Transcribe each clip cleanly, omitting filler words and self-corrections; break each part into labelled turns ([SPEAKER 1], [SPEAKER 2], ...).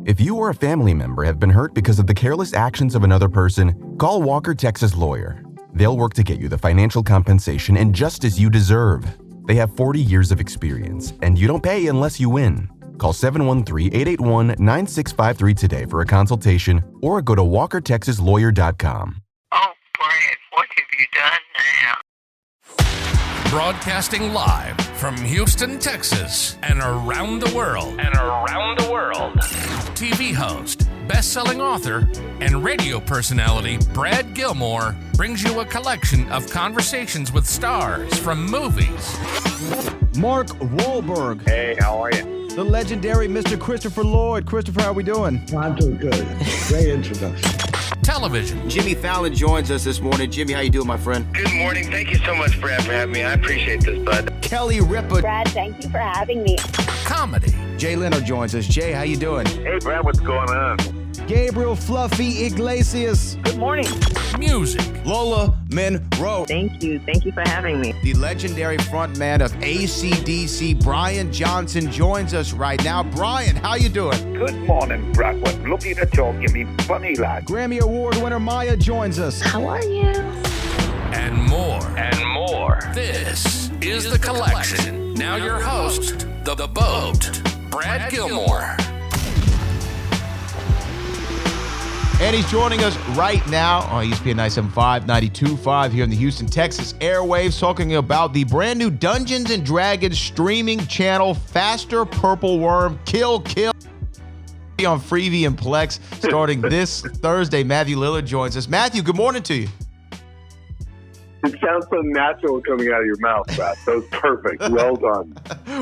[SPEAKER 1] If you or a family member have been hurt because of the careless actions of another person, call Walker Texas Lawyer. They'll work to get you the financial compensation and justice you deserve. They have 40 years of experience, and you don't pay unless you win. Call 713-881-9653 today for a consultation or go to walkertexaslawyer.com.
[SPEAKER 2] Oh, Brad, what have you done now?
[SPEAKER 3] Broadcasting live from Houston, Texas, and around the world. TV host, best-selling author, and radio personality Brad Gilmore brings you a collection of conversations with stars from movies.
[SPEAKER 4] Mark Wahlberg.
[SPEAKER 5] Hey, how are you?
[SPEAKER 4] The legendary Mr. Christopher Lloyd. Christopher, how are we doing?
[SPEAKER 6] I'm doing good. Great introduction.
[SPEAKER 3] Television.
[SPEAKER 7] Jimmy Fallon joins us this morning. Jimmy, how you doing, my friend?
[SPEAKER 5] Good morning. Thank you so much, Brad, for having me. I appreciate this, bud.
[SPEAKER 7] Kelly Ripa.
[SPEAKER 8] Brad, thank you for having me.
[SPEAKER 3] Comedy.
[SPEAKER 4] Jay Leno joins us. Jay, how you doing?
[SPEAKER 5] Hey, Brad, what's going on?
[SPEAKER 4] Gabriel Fluffy Iglesias.
[SPEAKER 8] Good morning.
[SPEAKER 3] Music.
[SPEAKER 4] Lola Monroe.
[SPEAKER 8] Thank you. Thank you for having me.
[SPEAKER 4] The legendary frontman of AC/DC, Brian Johnson, joins us right now. Brian, how you doing?
[SPEAKER 5] Good morning, Brad. What looking to talk, give me funny, lad.
[SPEAKER 4] Grammy Award winner Maya joins us.
[SPEAKER 8] How are you?
[SPEAKER 3] And more. This is The Collection. Now your host, The Boat, Brad Gilmore.
[SPEAKER 4] And he's joining us right now on ESPN 97.5, 92.5 here in the Houston, Texas airwaves, talking about the brand new Dungeons & Dragons streaming channel, Faster Purple Worm, Kill, on Freevee and Plex, starting this Thursday. Matthew Lillard joins us. Matthew, good morning to you.
[SPEAKER 5] It sounds so natural coming out of your mouth, Brad. That was perfect. Well done.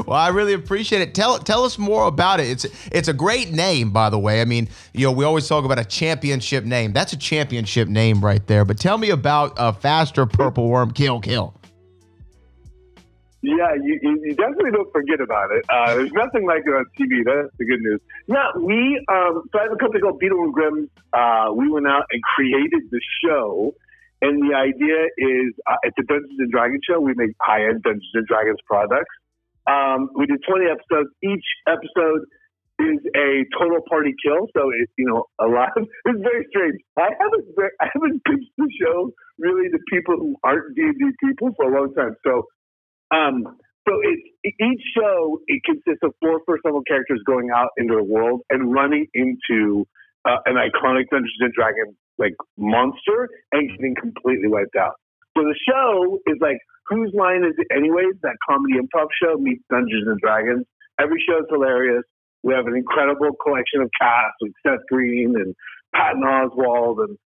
[SPEAKER 4] Well, I really appreciate it. Tell us more about it. It's a great name, by the way. I mean, we always talk about a championship name. That's a championship name right there. But tell me about Faster Purple Worm, Kill.
[SPEAKER 5] Yeah, you definitely don't forget about it. There's nothing like it on TV. That's the good news. Yeah, so I have a company called Beetle and Grimm. We went out and created the show. And the idea is, it's a Dungeons & Dragons show. We make high-end Dungeons & Dragons products. We did 20 episodes. Each episode is a total party kill. So it's, it's very strange. I haven't pitched the show really to people who aren't D&D people for a long time. So each show, it consists of 4 first-level characters going out into the world and running into an iconic Dungeons & Dragons monster and getting completely wiped out. So the show is like, whose line is it anyways? That comedy improv show meets Dungeons and Dragons. Every show is hilarious. We have an incredible collection of cast with Seth Green and Patton Oswalt and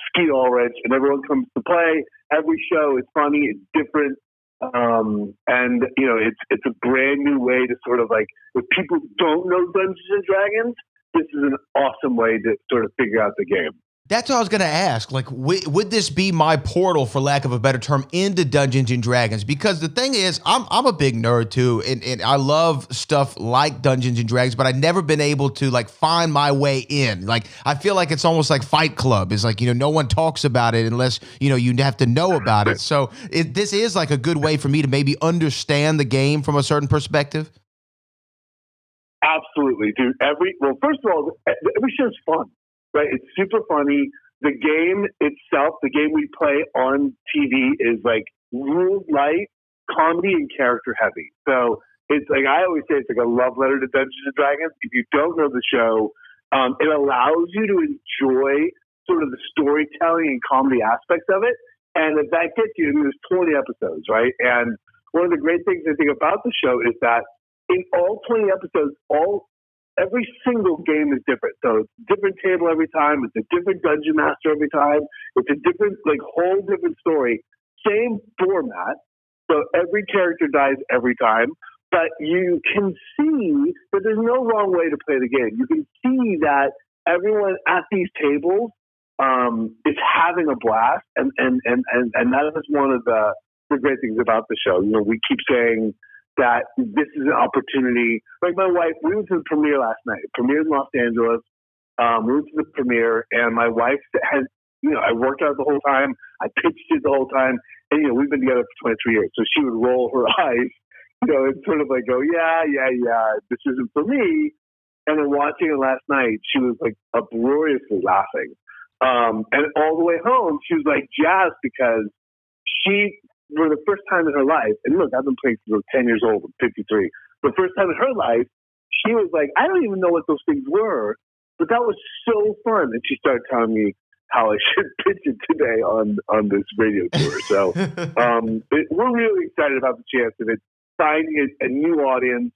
[SPEAKER 5] Skeet Ulrich, and everyone comes to play. Every show is funny. It's different. It's a brand new way to sort of if people don't know Dungeons and Dragons, this is an awesome way to sort of figure out the game.
[SPEAKER 4] That's what I was going to ask. Would this be my portal, for lack of a better term, into Dungeons & Dragons? Because the thing is, I'm a big nerd too, and I love stuff like Dungeons & Dragons, but I've never been able to find my way in. I feel like it's almost like Fight Club. It's no one talks about it unless, you have to know about it. So this is a good way for me to maybe understand the game from a certain perspective.
[SPEAKER 5] Absolutely, dude. First of all, every show's fun, right? It's super funny. The game itself, the game we play on TV is rules light, comedy, and character heavy. So it's I always say, it's like a love letter to Dungeons and Dragons. If you don't know the show, it allows you to enjoy sort of the storytelling and comedy aspects of it. And if that gets you, there's 20 episodes, right? And one of the great things I think about the show is that in all 20 episodes, every single game is different. So it's a different table every time. It's a different dungeon master every time. It's a different, whole different story. Same format. So every character dies every time. But you can see that there's no wrong way to play the game. You can see that everyone at these tables is having a blast. And that is one of the great things about the show. We keep saying that this is an opportunity. My wife, we went to the premiere last night. Premiered in Los Angeles. We went to the premiere, and my wife has, I worked out the whole time. I pitched it the whole time. And, we've been together for 23 years. So she would roll her eyes, and sort of go, yeah, this isn't for me. And then watching it last night, she was like uproariously laughing. And all the way home, she was like jazzed because she, for the first time in her life, and look, I've been playing since I was 10 years old, I'm 53. The first time in her life, she was like, I don't even know what those things were, but that was so fun. And she started telling me how I should pitch it today on this radio tour. So we're really excited about the chance of it, finding a new audience,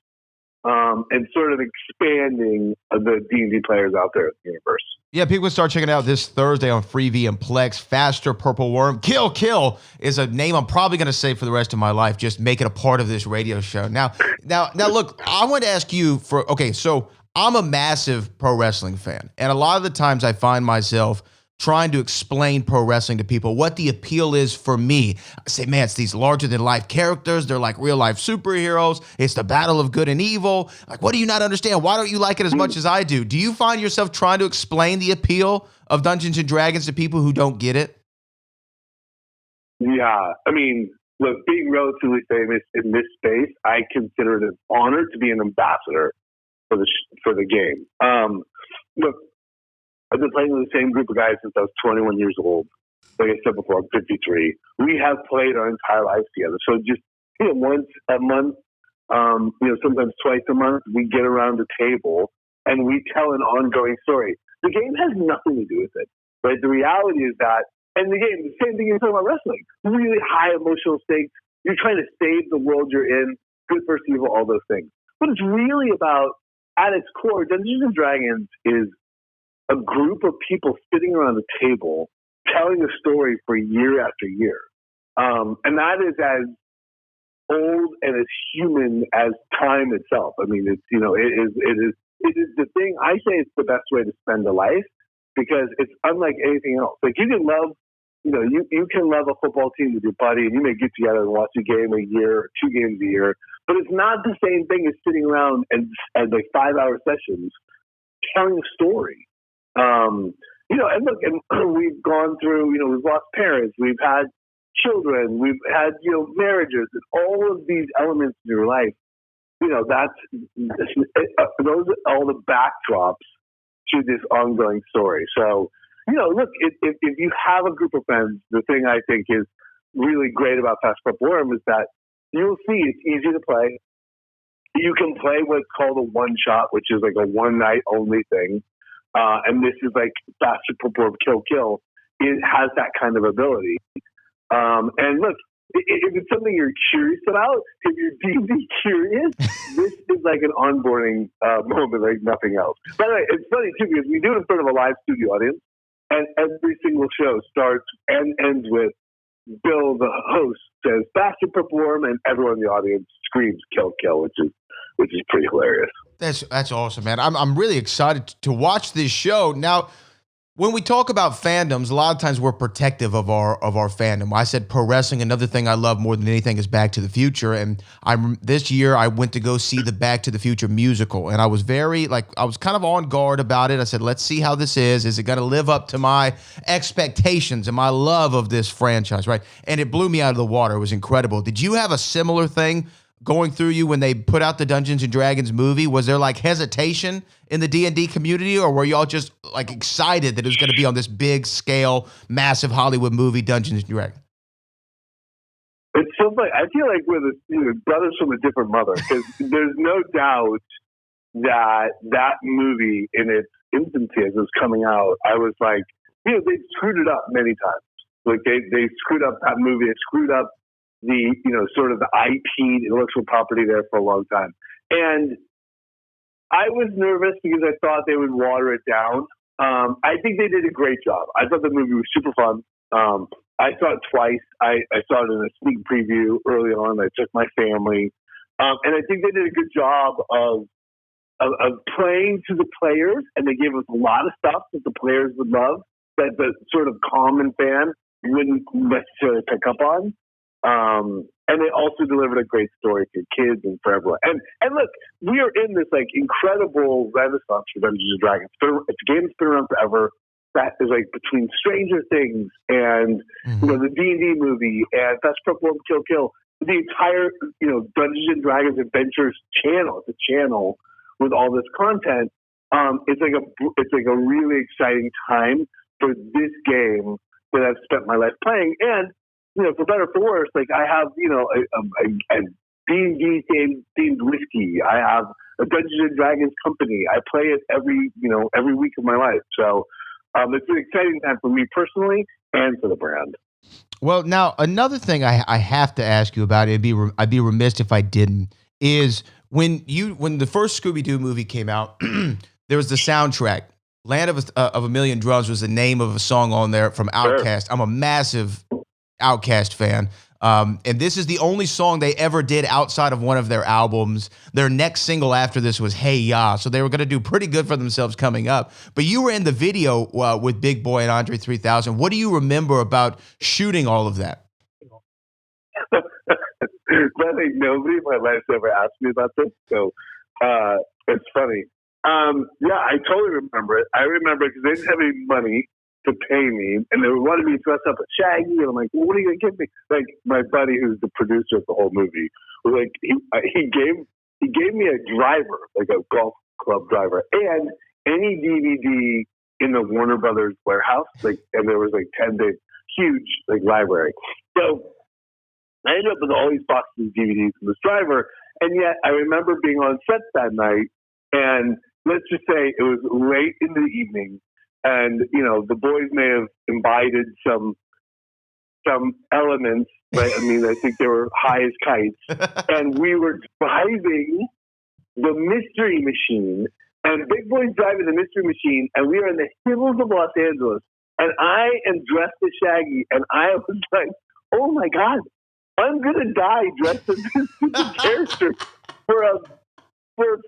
[SPEAKER 5] and sort of expanding the D&D players out there in the universe.
[SPEAKER 4] Yeah, people can start checking it out this Thursday on Freevee and Plex. Faster Purple Worm. Kill is a name I'm probably going to say for the rest of my life. Just make it a part of this radio show. Now, look, I want to ask you so I'm a massive pro wrestling fan. And a lot of the times I find myself trying to explain pro wrestling to people, what the appeal is for me. I say, man, it's these larger than life characters. They're like real life superheroes. It's the battle of good and evil. Like, what do you not understand? Why don't you like it as much as I do? Do you find yourself trying to explain the appeal of Dungeons and Dragons to people who don't get it?
[SPEAKER 5] Yeah. I mean, look, being relatively famous in this space, I consider it an honor to be an ambassador for the game. Look, I've been playing with the same group of guys since I was 21 years old. Like I said before, I'm 53. We have played our entire lives together. So just, once a month, sometimes twice a month, we get around the table and we tell an ongoing story. The game has nothing to do with it, right? The reality is that, and the game, the same thing you're talking about wrestling, really high emotional stakes. You're trying to save the world you're in, good versus evil, all those things. But it's really about, at its core, Dungeons and Dragons is a group of people sitting around a table telling a story for year after year. And that is as old and as human as time itself. I mean, it's, it is the thing. I say it's the best way to spend a life because it's unlike anything else. Like you can love, you can love a football team with your buddy and you may get together and watch a game a year or 2 games a year, but it's not the same thing as sitting around and like 5-hour sessions telling a story. And look, and we've gone through, we've lost parents, we've had children, we've had, marriages, and all of these elements in your life, those are all the backdrops to this ongoing story. So, look, if you have a group of friends, the thing I think is really great about Fast Purple Worm is that you'll see it's easy to play. You can play what's called a one-shot, which is like a one-night only thing. And this is like Faster Purple Worm Kill. It has that kind of ability. And look, if it's something you're curious about, if you're deeply curious, this is like an onboarding moment like nothing else. By the way, it's funny too because we do it in front of a live studio audience, and every single show starts and ends with Bill, the host, says Faster Purple Worm, and everyone in the audience screams Kill, which is pretty hilarious.
[SPEAKER 4] That's awesome, man. I'm really excited to watch this show. Now, when we talk about fandoms, a lot of times we're protective of our fandom. I said pro wrestling. Another thing I love more than anything is Back to the Future. And this year I went to go see the Back to the Future musical, and I was I was kind of on guard about it. I said, let's see how this is. Is it going to live up to my expectations and my love of this franchise, right? And it blew me out of the water. It was incredible. Did you have a similar thing going through you when they put out the Dungeons and Dragons movie? Was there like hesitation in the D&D community, or were y'all just like excited that it was going to be on this big scale, massive Hollywood movie, Dungeons and Dragons?
[SPEAKER 5] It's so funny. I feel like we're the brothers from a different mother because there's no doubt that movie in its infancy as it was coming out, I was like, they screwed it up many times. Like they screwed up that movie. They screwed up the, sort of the IP, intellectual property there for a long time. And I was nervous because I thought they would water it down. I think they did a great job. I thought the movie was super fun. I saw it twice. I saw it in a sneak preview early on. I took my family. And I think they did a good job of playing to the players, and they gave us a lot of stuff that the players would love that the sort of common fan wouldn't necessarily pick up on. And they also delivered a great story for kids and for everyone. And look, we are in this like incredible renaissance for Dungeons and Dragons. It's a game that's been around forever. That is like between Stranger Things and the D&D movie and Fast Purple Worm Kill, the entire Dungeons and Dragons Adventures channel. It's a channel with all this content. it's like a really exciting time for this game that I've spent my life playing. And for better or for worse, like I have a D&D themed whiskey. I have a Dungeons and Dragons company. I play it every week of my life. So it's an exciting time for me personally and for the brand.
[SPEAKER 4] Well, now another thing I have to ask you about, I'd be remiss if I didn't, is when the first Scooby-Doo movie came out, there was the soundtrack. Land of a Million Drums was the name of a song on there from Outkast. Sure. I'm a massive Outkast fan. And this is the only song they ever did outside of one of their albums. Their next single after this was Hey Ya. So they were going to do pretty good for themselves coming up. But you were in the video with Big Boy and Andre 3000. What do you remember about shooting all of that?
[SPEAKER 5] I think nobody in my life's ever asked me about this. So it's funny. Yeah, I totally remember it. I remember it because they didn't have any money to pay me, and they wanted me to dress up as Shaggy, and I'm like, well, what are you gonna give me? Like, my buddy, who's the producer of the whole movie, was like, he gave me a driver, like a golf club driver, and any DVD in the Warner Brothers warehouse, like, and there was like 10 days, huge like library. So I ended up with all these boxes of DVDs from this driver, and yet I remember being on set that night, and let's just say it was late in the evening. And, the boys may have imbibed some elements, right? I mean, I think they were high as kites. And we were driving the Mystery Machine. And Big Boy's driving the Mystery Machine. And we are in the hills of Los Angeles. And I am dressed as Shaggy. And I was like, oh, my God, I'm going to die dressed as this stupid character for a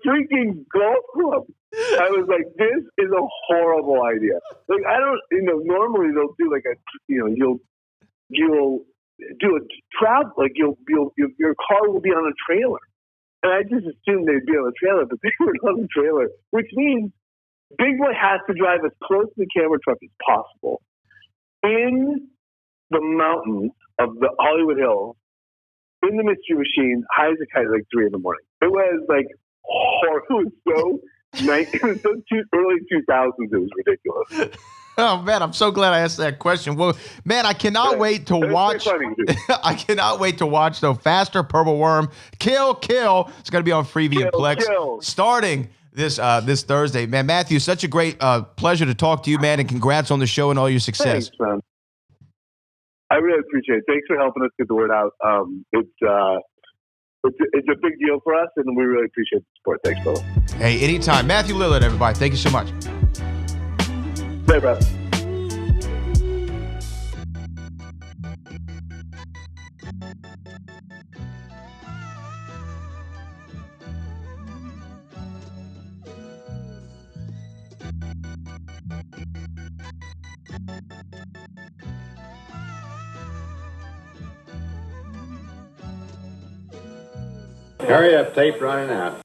[SPEAKER 5] freaking golf club. I was like, this is a horrible idea. Like, I don't, normally they'll do like you'll do a travel, like your car will be on a trailer. And I just assumed they'd be on a trailer, but they were on a trailer, which means Big Boy has to drive as close to the camera truck as possible in the mountains of the Hollywood Hills, in the Mystery Machine, high as a kite, like 3 a.m. It was like horrible. It was so early 2000s. It was ridiculous.
[SPEAKER 4] Oh man, I'm so glad I asked that question. Well, man, I cannot wait to watch. I cannot wait to watch though. Faster, Purple Worm, Kill. It's going to be on Freevee and Plex starting this Thursday. Man, Matthew, such a great pleasure to talk to you, man, and congrats on the show and all your success.
[SPEAKER 5] Thanks, man. I really appreciate it. Thanks for helping us get the word out. It's a big deal for us, and we really appreciate the support. Thanks, brother.
[SPEAKER 4] Hey, anytime. Matthew Lillard, everybody. Thank you so much.
[SPEAKER 5] Hey, bro.
[SPEAKER 9] Hurry up, tape running out.